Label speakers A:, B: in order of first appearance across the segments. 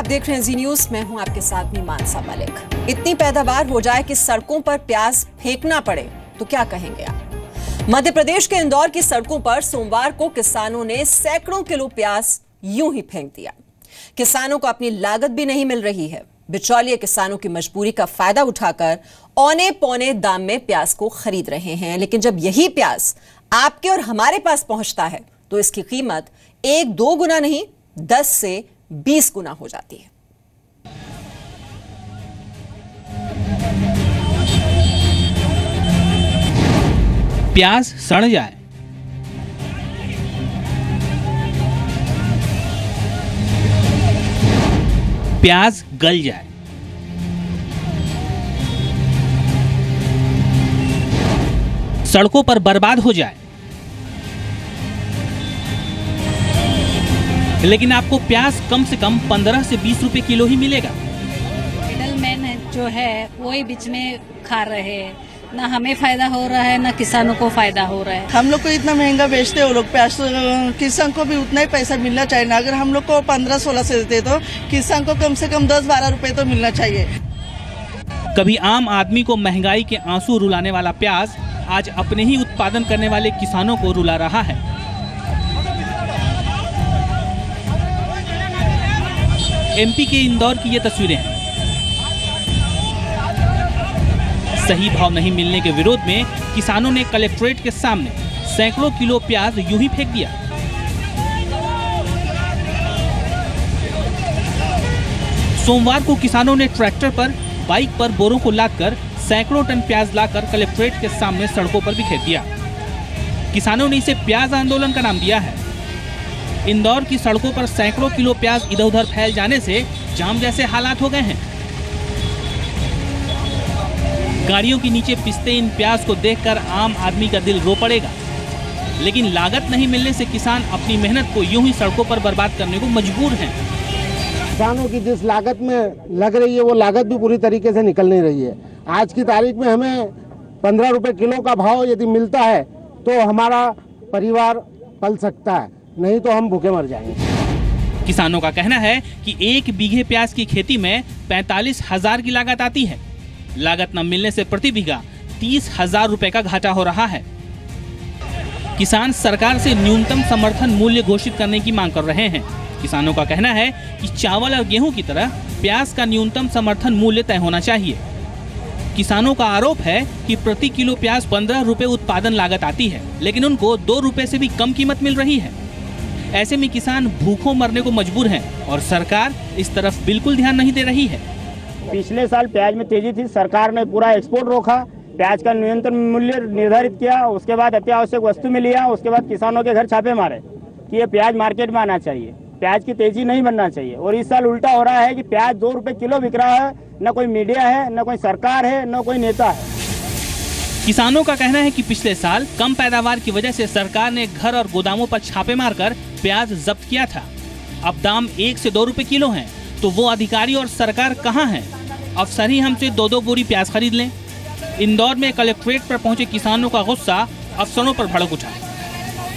A: आप देख रहे हैं जी न्यूज। मैं हूं आपके साथ मानसा मलिक। इतनी पैदावार हो जाए कि सड़कों पर प्याज फेंकना पड़े तो क्या कहेंगे आप। मध्य प्रदेश के इंदौर की सड़कों पर सोमवार को किसानों ने सैकड़ों किलो प्याज यूं ही फेंक दिया। किसानों को अपनी लागत भी नहीं मिल रही है। बिचौलिए किसानों की मजबूरी का फायदा उठाकर औने पौने दाम में प्याज को खरीद रहे हैं। लेकिन जब यही प्याज आपके और हमारे पास पहुंचता है तो इसकी कीमत 1-2 गुना नहीं 10 से 20 गुना हो जाती है।
B: प्याज सड़ जाए, प्याज गल जाए, सड़कों पर बर्बाद हो जाए, लेकिन आपको प्याज कम से कम 15 से 20 रुपए किलो ही मिलेगा।
C: मिडलमैन जो है वही बीच में खा रहे हैं, ना हमें फायदा हो रहा है ना किसानों को फायदा हो रहा है।
D: हम लोग को इतना महंगा बेचते हैं वो लोग प्याज, किसान को भी उतना ही पैसा मिलना चाहिए ना। अगर हम लोग को 15-16 से देते तो किसान को कम से कम 10-12 रुपए तो मिलना चाहिए।
B: कभी आम आदमी को महंगाई के आंसू रुलाने वाला प्याज आज अपने ही उत्पादन करने वाले किसानों को रुला रहा है। एमपी के इंदौर की ये तस्वीरें हैं। सही भाव नहीं मिलने के विरोध में किसानों ने कलेक्ट्रेट के सामने सैकड़ों किलो प्याज यूं ही फेंक दिया। सोमवार को किसानों ने ट्रैक्टर पर, बाइक पर बोरों को लादकर सैकड़ों टन प्याज लाकर कलेक्ट्रेट के सामने सड़कों पर बिखेर दिया। किसानों ने इसे प्याज आंदोलन का नाम दिया है। इंदौर की सड़कों पर सैकड़ों किलो प्याज इधर उधर फैल जाने से जाम जैसे हालात हो गए हैं। गाड़ियों के नीचे पिसते इन प्याज को देखकर आम आदमी का दिल रो पड़ेगा। लेकिन लागत नहीं मिलने से किसान अपनी मेहनत को यूं ही सड़कों पर बर्बाद करने को मजबूर हैं।
E: किसानों की जिस लागत में लग रही है वो लागत भी पूरी तरीके से निकल नहीं रही है। आज की तारीख में हमें 15 रुपए किलो का भाव यदि मिलता है तो हमारा परिवार पल सकता है, नहीं तो हम भूखे मर जाएंगे।
B: किसानों का कहना है कि 1 बीघे प्याज की खेती में 45,000 की लागत आती है। लागत न मिलने से प्रति बीघा 30,000 रुपए का घाटा हो रहा है। किसान सरकार से न्यूनतम समर्थन मूल्य घोषित करने की मांग कर रहे हैं। किसानों का कहना है कि चावल और गेहूं की तरह प्याज का न्यूनतम समर्थन मूल्य तय होना चाहिए। किसानों का आरोप है कि प्रति किलो प्याज 15 रुपए उत्पादन लागत आती है, लेकिन उनको 2 रुपए से भी कम कीमत मिल रही है। ऐसे में किसान भूखों मरने को मजबूर हैं और सरकार इस तरफ बिल्कुल ध्यान नहीं दे रही है।
F: पिछले साल प्याज में तेजी थी, सरकार ने पूरा एक्सपोर्ट रोका, प्याज का न्यूनतम मूल्य निर्धारित किया, उसके बाद अत्यावश्यक वस्तु में लिया, उसके बाद किसानों के घर छापे मारे कि ये प्याज मार्केट में आना चाहिए, प्याज की तेजी नहीं बनना चाहिए। और इस साल उल्टा हो रहा है कि प्याज 2 रुपए किलो बिक रहा है। न कोई मीडिया है, न कोई सरकार है, न कोई नेता है।
B: किसानों का कहना है कि पिछले साल कम पैदावार की वजह से सरकार ने घर और गोदामों पर छापे मारकर प्याज जब्त किया था। अब दाम 1 से 2 रुपए किलो हैं, तो वो अधिकारी और सरकार कहाँ हैं? अफसर ही हमसे 2-2 बोरी प्याज खरीद लें। इंदौर में कलेक्ट्रेट पर पहुंचे किसानों का गुस्सा अफसरों पर भड़क उठा।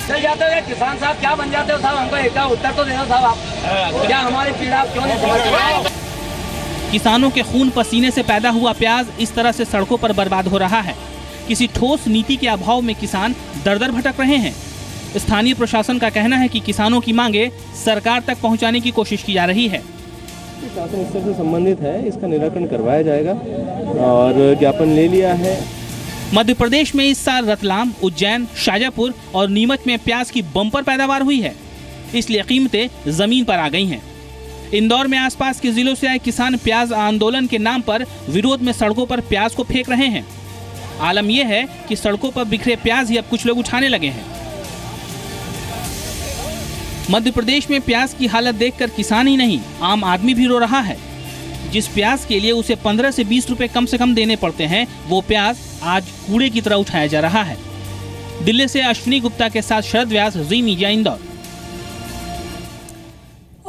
G: चल जाते हैं किसान साहब, क्या बन जाते हो साहब? हमको एक उत्तर तो देना साहब, आप क्या हमारी पीड़ा आप क्यों नहीं समझते?
B: किसानों के खून पसीने से पैदा हुआ प्याज इस तरह से सड़कों पर बर्बाद हो रहा है। किसी ठोस नीति के अभाव में किसान दर-दर भटक रहे हैं। स्थानीय प्रशासन का कहना है कि किसानों की मांगे सरकार तक पहुंचाने की कोशिश की जा रही है।
H: शासन इससे संबंधित है, इसका निराकरण करवाया जाएगा और ज्ञापन ले लिया है।
B: मध्य प्रदेश में इस साल रतलाम, उज्जैन, शाजापुर और नीमच में प्याज की बम्पर पैदावार हुई है, इसलिए कीमतें जमीन पर आ गई हैं। इंदौर में आसपास के जिलों से आए किसान प्याज आंदोलन के नाम पर विरोध में सड़कों पर प्याज को फेंक रहे हैं। आलम यह है कि सड़कों पर बिखरे प्याज ही अब कुछ लोग उठाने लगे हैं। मध्य प्रदेश में प्याज की हालत देखकर किसान ही नहीं, आम आदमी भी रो रहा है। जिस प्याज के लिए उसे 15 से 20 रुपए कम से कम देने पड़ते हैं, वो प्याज आज कूड़े की तरह उठाया जा रहा है। दिल्ली से अश्विनी गुप्ता के साथ शरद व्यास, जी मीडिया, इंदौर।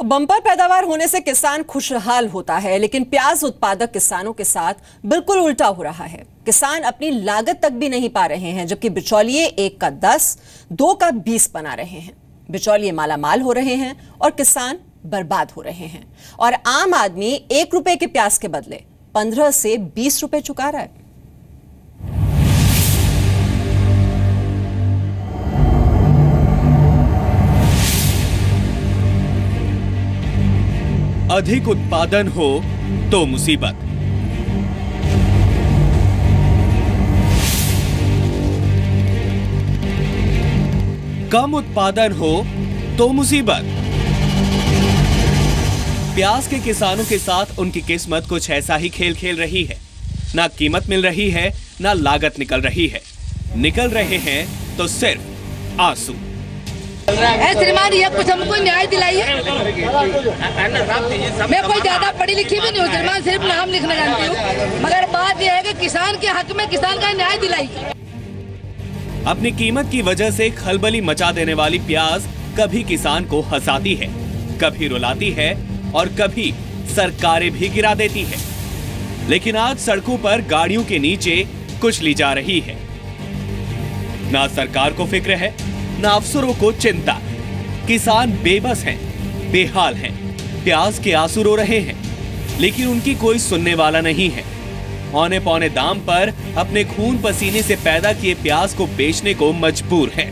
A: बम्पर पैदावार होने से किसान खुशहाल होता है, लेकिन प्याज उत्पादक किसानों के साथ बिल्कुल उल्टा हो रहा है। किसान अपनी लागत तक भी नहीं पा रहे हैं, जबकि बिचौलिए 1 का 10, 2 का 20 बना रहे हैं। बिचौलिए मालामाल हो रहे हैं और किसान बर्बाद हो रहे हैं और आम आदमी 1 रुपए के प्याज के बदले 15 से 20 रुपए चुका रहा है।
I: अधिक उत्पादन हो तो मुसीबत, कम उत्पादन हो तो मुसीबत। प्याज के किसानों के साथ उनकी किस्मत कुछ ऐसा ही खेल खेल रही है। ना कीमत मिल रही है, ना लागत निकल रही है। निकल रहे हैं तो सिर्फ आंसू।
J: श्रीमान ये कुछ हमको न्याय दिलाइए। मैं कोई ज्यादा पढ़ी लिखी भी नहीं हूँ श्रीमान, सिर्फ नाम लिखना जानती हूँ, मगर बात यह है कि किसान के हक में किसान का न्याय दिलाइए।
I: अपनी कीमत की वजह से खलबली मचा देने वाली प्याज कभी किसान को हंसाती है, कभी रुलाती है और कभी सरकारें भी गिरा देती है। लेकिन आज सड़कों पर गाड़ियों के नीचे कुचली जा रही है। ना सरकार को फिक्र है, ना अफसरों को चिंता। किसान बेबस हैं, बेहाल हैं, प्याज के आंसू रो रहे हैं, लेकिन उनकी कोई सुनने वाला नहीं है। औने पौने दाम पर अपने खून पसीने से पैदा किए प्याज को बेचने को मजबूर है।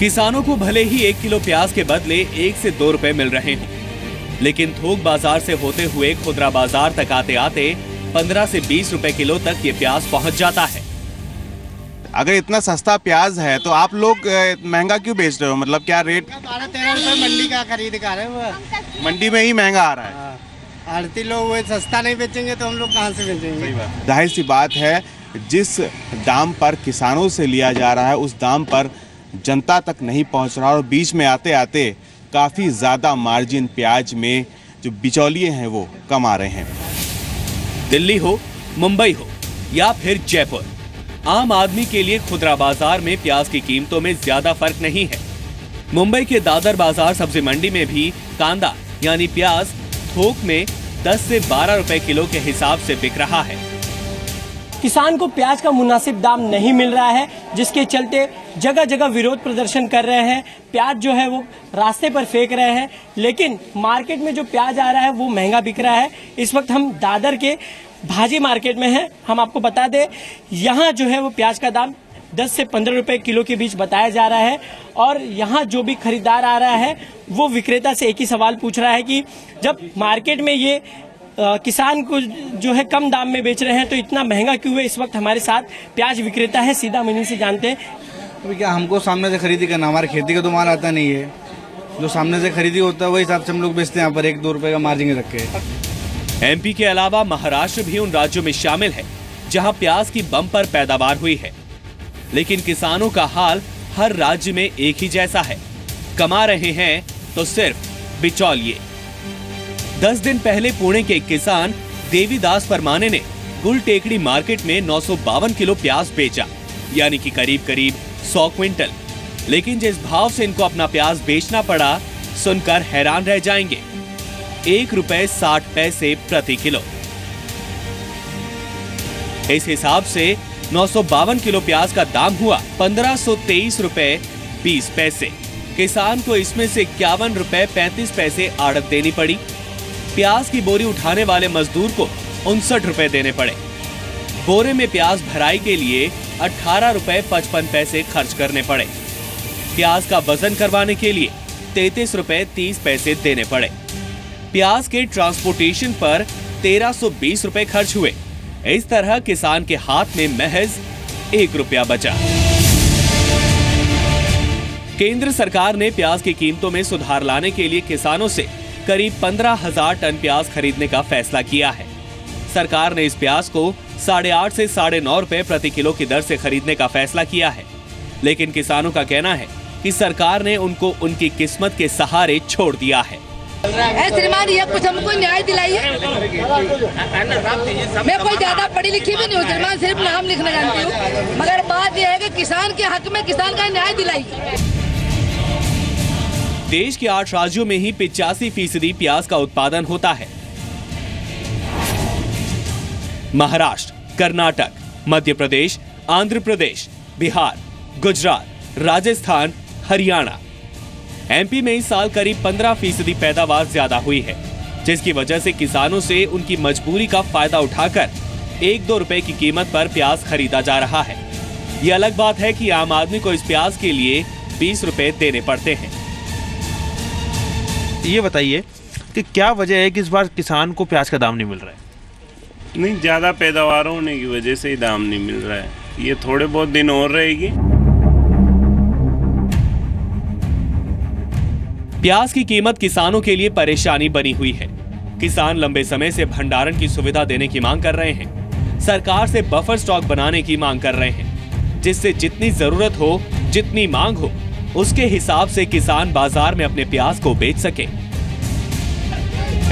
I: किसानों को भले ही 1 किलो प्याज के बदले 1 से 2 रुपए मिल रहे हों, लेकिन थोक बाजार से होते हुए खुदरा बाजार तक आते आते 15 से 20 रुपए किलो तक ये प्याज पहुंच जाता है।
K: अगर इतना सस्ता प्याज है तो आप लोग महंगा क्यों बेच रहे हो? मतलब क्या रेट?
E: 12-13 रुपए मंडी का खरीद कर है वो,
K: मंडी में ही महंगा आ रहा है।
E: आड़ती लोग वो सस्ता नहीं बेचेंगे तो हम लोग कहाँ से बेचेंगे?
K: जाहिर सी बात है, जिस दाम पर किसानों से लिया जा रहा है उस दाम पर जनता तक नहीं पहुंच रहा और बीच में आते आते काफ़ी ज़्यादा मार्जिन प्याज में जो बिचौलिए हैं वो कम आ रहे हैं।
I: दिल्ली हो, मुंबई हो या फिर जयपुर, आम आदमी के लिए खुदरा बाजार में प्याज की कीमतों में ज्यादा फर्क नहीं है। मुंबई के दादर बाजार सब्जी मंडी में भी कांदा यानी प्याज थोक में 10 से 12 रुपए किलो के हिसाब से बिक रहा है।
L: किसान को प्याज का मुनासिब दाम नहीं मिल रहा है, जिसके चलते जगह जगह विरोध प्रदर्शन कर रहे हैं। प्याज जो है वो रास्ते पर फेंक रहे हैं, लेकिन मार्केट में जो प्याज आ रहा है वो महंगा बिक रहा है। इस वक्त हम दादर के भाजी मार्केट में हैं। हम आपको बता दें, यहाँ जो है वो प्याज का दाम 10 से 15 रुपए किलो के बीच बताया जा रहा है और यहाँ जो भी खरीदार आ रहा है वो विक्रेता से एक ही सवाल पूछ रहा है कि जब मार्केट में ये किसान को जो है कम दाम में बेच रहे हैं तो इतना महंगा क्यों है। इस वक्त हमारे साथ प्याज विक्रेता है, सीधा मनी से जानते हैं।
M: तो क्या हमको सामने से खरीदी करना, हमारे खेती का तो माल आता नहीं है, जो सामने से खरीदी होता है वही हिसाब से हम लोग बेचते हैं यहाँ पर 1-2 रुपए का मार्जिन रख के।
I: एमपी के अलावा महाराष्ट्र भी उन राज्यों में शामिल है जहां प्याज की बम्पर पैदावार हुई है, लेकिन किसानों का हाल हर राज्य में एक ही जैसा है। कमा रहे हैं तो सिर्फ बिचौलिए। 10 दिन पहले पुणे के एक किसान देवीदास परमाने ने गुल टेकड़ी मार्केट में 952 किलो प्याज बेचा, यानी कि करीब 100 क्विंटल। लेकिन जिस भाव से इनको अपना प्याज बेचना पड़ा, सुनकर हैरान रह जाएंगे। 1 रुपए 60 पैसे प्रति किलो। इस हिसाब से 952 किलो प्याज का दाम हुआ 1523 रुपए 20 पैसे। किसान को इसमें से 51 रुपए 35 पैसे आड़त देनी पड़ी। प्याज की बोरी उठाने वाले मजदूर को 59 रुपए देने पड़े। बोरे में प्याज भराई के लिए 18 रुपए 55 पैसे खर्च करने पड़े। प्याज का वजन करवाने के लिए 33 रुपए 30 पैसे देने पड़े। प्याज के ट्रांसपोर्टेशन पर 1320 रुपए खर्च हुए। इस तरह किसान के हाथ में महज 1 रुपया बचा। केंद्र सरकार ने प्याज की कीमतों में सुधार लाने के लिए किसानों से करीब 15,000 टन प्याज खरीदने का फैसला किया है। सरकार ने इस प्याज को 8.5 से 9.5 रुपए प्रति किलो की दर से खरीदने का फैसला किया है, लेकिन किसानों का कहना है कि सरकार ने उनको उनकी किस्मत के सहारे छोड़ दिया है।
J: श्रीमान ये कुछ हमको न्याय दिलाइए। मैं कोई ज्यादा पढ़ी लिखी भी नहीं हूँ श्रीमान, सिर्फ नाम लिखना जानती हूँ, मगर बात यह है कि किसान के हक में किसान का न्याय दिलाइए।
I: देश के 8 राज्यों में ही 85% प्याज का उत्पादन होता है। महाराष्ट्र, कर्नाटक, मध्य प्रदेश, आंध्र प्रदेश, बिहार, गुजरात, राजस्थान, हरियाणा। एमपी में इस साल करीब 15% पैदावार ज्यादा हुई है, जिसकी वजह से किसानों से उनकी मजबूरी का फायदा उठाकर 1-2 रुपए की कीमत पर प्याज खरीदा जा रहा है। ये अलग बात है कि आम आदमी को इस प्याज के लिए 20 रुपए देने पड़ते हैं।
N: ये बताइए कि क्या वजह है कि इस बार किसान को प्याज का दाम नहीं मिल रहा है?
O: नहीं, ज्यादा पैदावार होने की वजह से ही दाम नहीं मिल रहा है। ये थोड़े बहुत दिन और रहेगी।
I: प्याज की कीमत किसानों के लिए परेशानी बनी हुई है। किसान लंबे समय से भंडारण की सुविधा देने की मांग कर रहे हैं। सरकार से बफर स्टॉक बनाने की मांग कर रहे हैं, जिससे जितनी जरूरत हो, जितनी मांग हो, उसके हिसाब से किसान बाजार में अपने प्याज को बेच सके।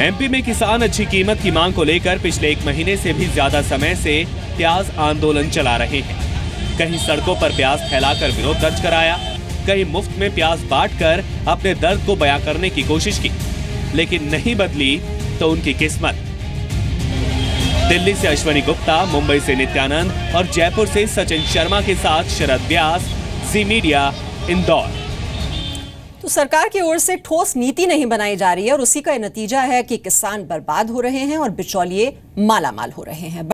I: एमपी में किसान अच्छी कीमत की मांग को लेकर पिछले 1 महीने से भी ज्यादा समय से प्याज आंदोलन चला रहे हैं। कहीं सड़कों पर प्याज फैलाकर विरोध दर्ज कराया, कहीं मुफ्त में प्याज बांटकर अपने दर्द को बयां करने की कोशिश की, लेकिन नहीं बदली तो उनकी किस्मत। दिल्ली से अश्वनी गुप्ता, मुंबई से नित्यानंद और जयपुर से सचिन शर्मा के साथ शरद व्यास, ज़ी मीडिया, इंदौर।
A: तो सरकार की ओर से ठोस नीति नहीं बनाई जा रही है और उसी का नतीजा है कि किसान बर्बाद हो रहे हैं और बिचौलिए मालामाल हो रहे हैं।